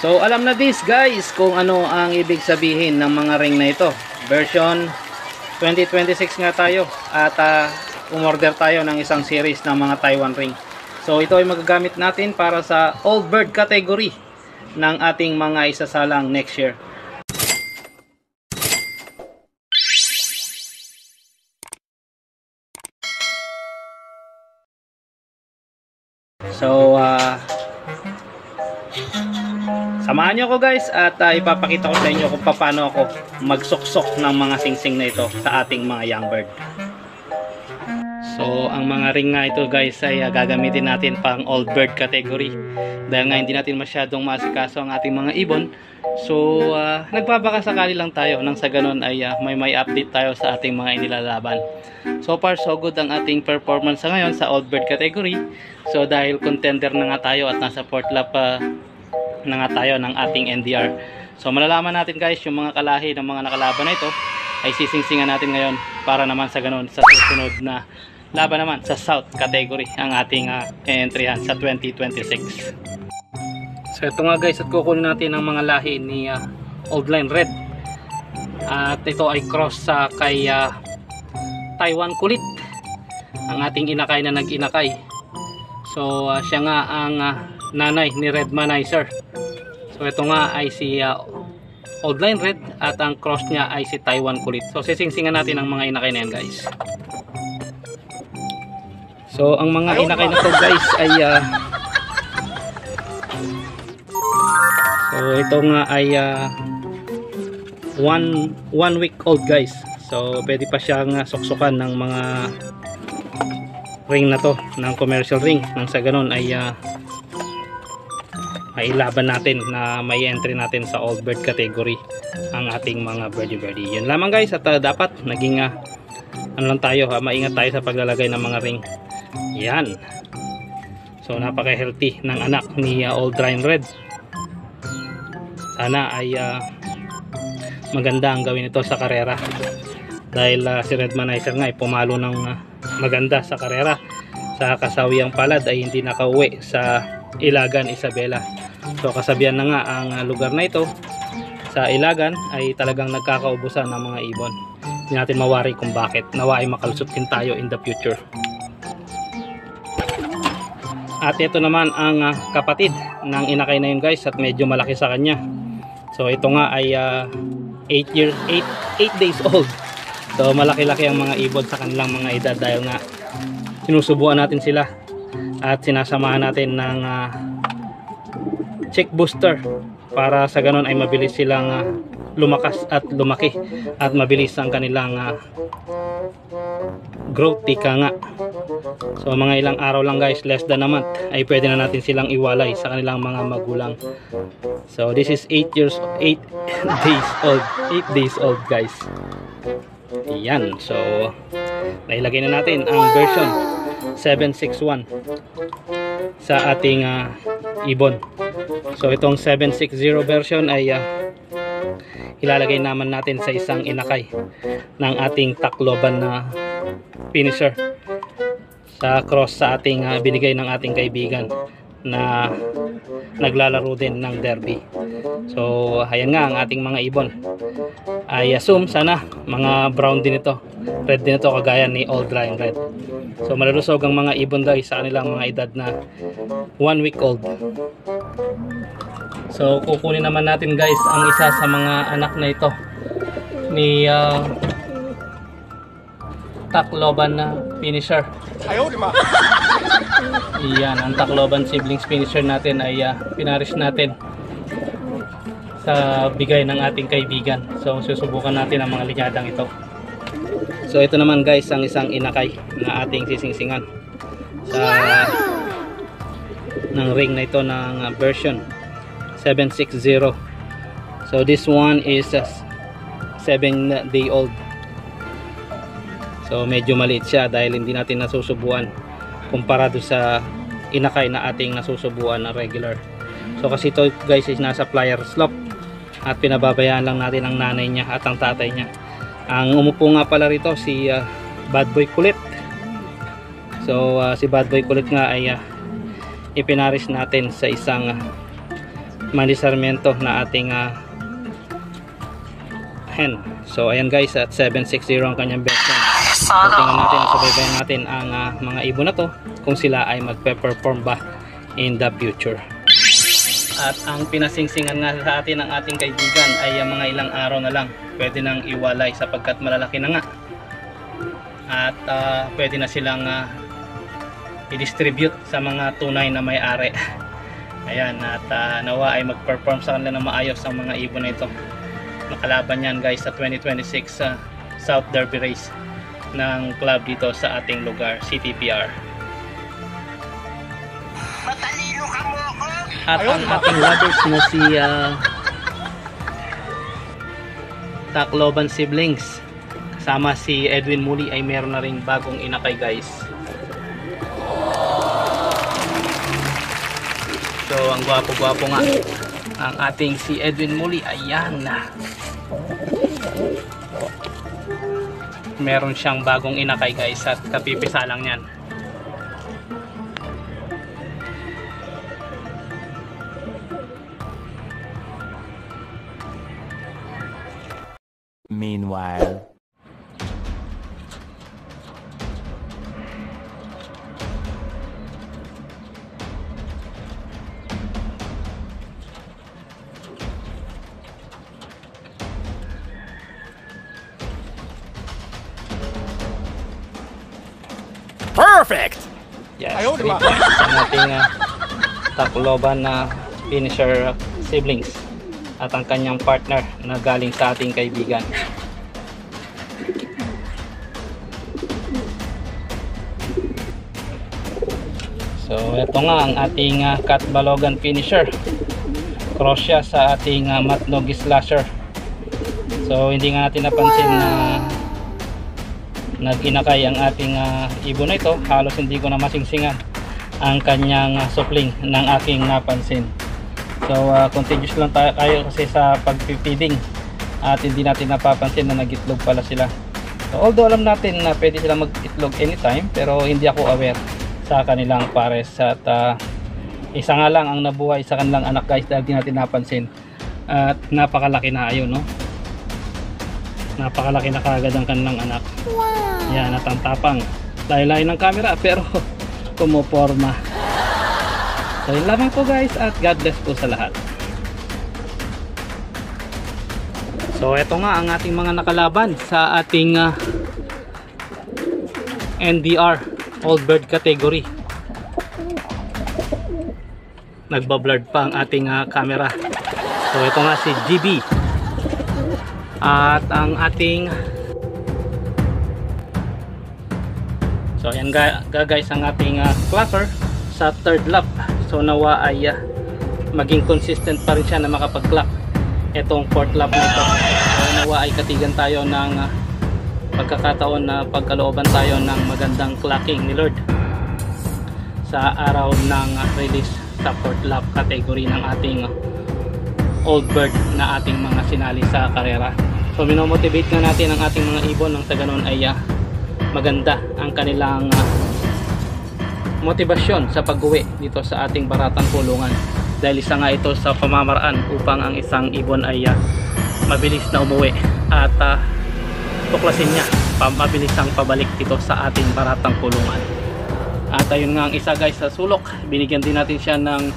So alam na this guys kung ano ang ibig sabihin ng mga ring na ito. Version 2026 nga tayo at umorder tayo ng isang series ng mga Taiwan ring. So ito ay magagamit natin para sa old bird category ng ating mga isasalang next year. So samahan nyo ako guys at ipapakita ko sa inyo kung paano ako magsuksok ng mga singsing na ito sa ating mga young bird. So ang mga ring nga ito guys ay gagamitin natin pang old bird category dahil nga hindi natin masyadong masikaso ang ating mga ibon. So nagbabakasakali lang tayo nang sa ganun ay may update tayo sa ating mga inilalaban. So far so good ang ating performance sa ngayon sa old bird category. So dahil contender na nga tayo at nasa fourth lap na nga tayo ng ating NDR. So malalaman natin guys yung mga kalahi ng mga nakalaban na ito ay sisingsingan natin ngayon para naman sa ganun sa susunod na laban naman sa South category ang ating entryhan sa 2026. So ito nga guys at kukunin natin ang mga lahi ni Old Line Red. At ito ay cross sa kay Taiwan Kulit, ang ating inakay na nag-inakay. So siya nga ang nanay ni Red Manizer. So ito nga ay si Old Line Red at ang cross niya ay si Taiwan Kulit. So sisingsingan natin ang mga inakay na yan guys. So ang mga inakay na to guys ay so ito nga ay 1 week old guys. So pwede pa siyang suksukan ng mga ring na to, ng commercial ring, nang sa ganun ay mailaban natin na may entry natin sa old bird category ang ating mga birdie. Yun lamang guys at dapat naging ano lang tayo, maingat tayo sa paglalagay ng mga ring. Yan. So napaka healthy ng anak ni Old Line Red. Sana ay maganda ang gawin ito sa karera. Dahil si Red Manizer nga ay pumalo ng maganda sa karera. Sa kasawiyang palad ay hindi nakauwi sa Ilagan, Isabela. So kasabihan na nga ang lugar na ito sa Ilagan ay talagang nagkakaubusan ng mga ibon. Hindi natin mawari kung bakit. Nawa ay makalusot din tayo in the future. At ito naman ang kapatid ng inakay na yun guys at medyo malaki sa kanya. So ito nga ay 8 days old. So malaki-laki ang mga ibon sa kanilang mga edad dahil nga sinusubuan natin sila at sinasamahan natin ng check booster para sa ganun ay mabilis silang lumakas at lumaki at mabilis ang kanilang growth, ika nga. So mga ilang araw lang guys, less than a month, ay pwede na natin silang iwalay sa kanilang mga magulang. So this is 8 days old guys. Yan. So nailagay na natin ang version 761 sa ating ibon. So itong 760 version ay ilalagay naman natin sa isang inakay ng ating Tacloban na finisher sa cross sa ating binigay ng ating kaibigan na naglalaro din ng derby. So ayan nga ang ating mga ibon. I assume sana mga brown din ito, red din ito kagaya ni Old Line Red. So malalusog ang mga ibon guys sa kanilang mga edad na 1 week old. So kukunin naman natin guys ang isa sa mga anak na ito ni Tacloban na finisher. Iyan, ang Tacloban siblings finisher natin ay pinaris natin sa bigay ng ating kaibigan. So susubukan natin ang mga linyadang ito. So ito naman guys ang isang inakay na ating sisingsingan sa ng ring na ito ng version 760. So this one is 7-day old. So medyo maliit siya dahil hindi natin nasusubuan kumpara do sa inakay na ating nasusubuan na regular. So kasi ito guys is nasa flyer slope at pinababayaan lang natin ang nanay niya at ang tatay niya. Ang umupo nga pala rito si Bad Boy Kulit. So si Bad Boy Kulit nga ay ipinaris natin sa isang Manny Sarmiento na ating hen. So ayan guys, at 760 ang kanyang best friend. So tingnan natin, subaybayan natin ang mga ibon na to kung sila ay magpe-perform ba in the future. At ang pinasingsingan nga sa atin ng ating kaibigan ay mga ilang araw na lang pwede nang iwalay sapagkat malalaki na nga. At pwede na silang i-distribute sa mga tunay na may-ari. Ayan, at nawa ay mag-perform sa kanila na maayos ang mga ibon na ito. Nakalaban yan guys sa 2026 South Derby Race ng club dito sa ating lugar, CTPR. Matalino ka mo ako! At ang ating lovers na si Tacloban siblings kasama si Edwin Muli ay meron na ring bagong inakay guys. So ang gwapo-gwapo nga ang ating si Edwin Muli. Ayan na, meron siyang bagong inakay guys at kapipisa lang yan. Meanwhile, Perfect! Yes, great ang ating Tacloban na finisher siblings at ang kanyang partner na galing sa ating kaibigan. So ito nga ang ating Cat Balogan finisher, cross siya sa ating Matnog Slasher. So hindi nga natin napansin na nag-inakay ang ating ibon na ito. Halos hindi ko na masingsingan ang kanyang supling ng aking napansin. So continuous lang tayo kasi sa pagpipiding at hindi natin napapansin na nag-itlog pala sila. So although alam natin na pwede sila mag-itlog anytime, pero hindi ako aware sa kanilang pares. At isa nga lang ang nabuhay sa kanilang anak guys dahil di natin napansin. At napakalaki na, ayun no, napakalaki na kagad ang kanilang anak. Yan, at ang tapang layo-layo ng camera pero kumuporma. So yun lamang po guys, at God bless po sa lahat. So eto nga ang ating mga nakalaban sa ating NDR Old Bird category. Nagbablurred pa ang ating camera. So ito nga si GB at ang ating, so ayan guys ang ating clocker sa third lap. So nawa ay maging consistent pa rin siya na makapag-clock itong fourth lap nito. So nawa ay katigan tayo ng pagkakataon na pagkalooban tayo ng magandang clocking ni Lord sa araw ng release sa fourth lap category ng ating Old Bird na ating mga sinali sa karera. So minomotivate nga natin ang ating mga ibon nang sa ganun ay maganda ang kanilang motibasyon sa pag-uwi dito sa ating baratang kulungan, dahil isa nga ito sa pamamaraan upang ang isang ibon ay mabilis na umuwi at tuklasin niya mabilis ang pabalik dito sa ating baratang kulungan. At ayun nga ang isa guys sa sulok, binigyan din natin siya ng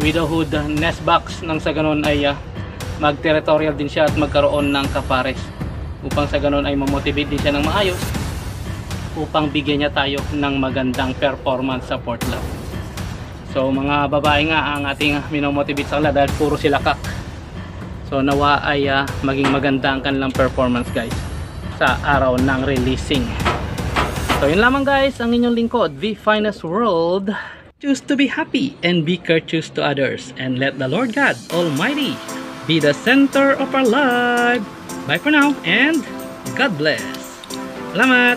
widowhood nest box nang sa ganun ay mag-territorial din siya at magkaroon ng kapares upang sa ganun ay mamotivate din siya ng maayos upang bigyan niya tayo ng magandang performance sa fourth lap. So mga babae nga ang ating minomotivate sa kanila dahil puro sila kak. So nawa ay maging maganda ang kanilang performance guys sa araw ng releasing. So yun lamang guys, ang inyong lingkod, The Finest World. Choose to be happy and be courteous to others, and let the Lord God Almighty be the center of our life. Bye for now and God bless. Salamat!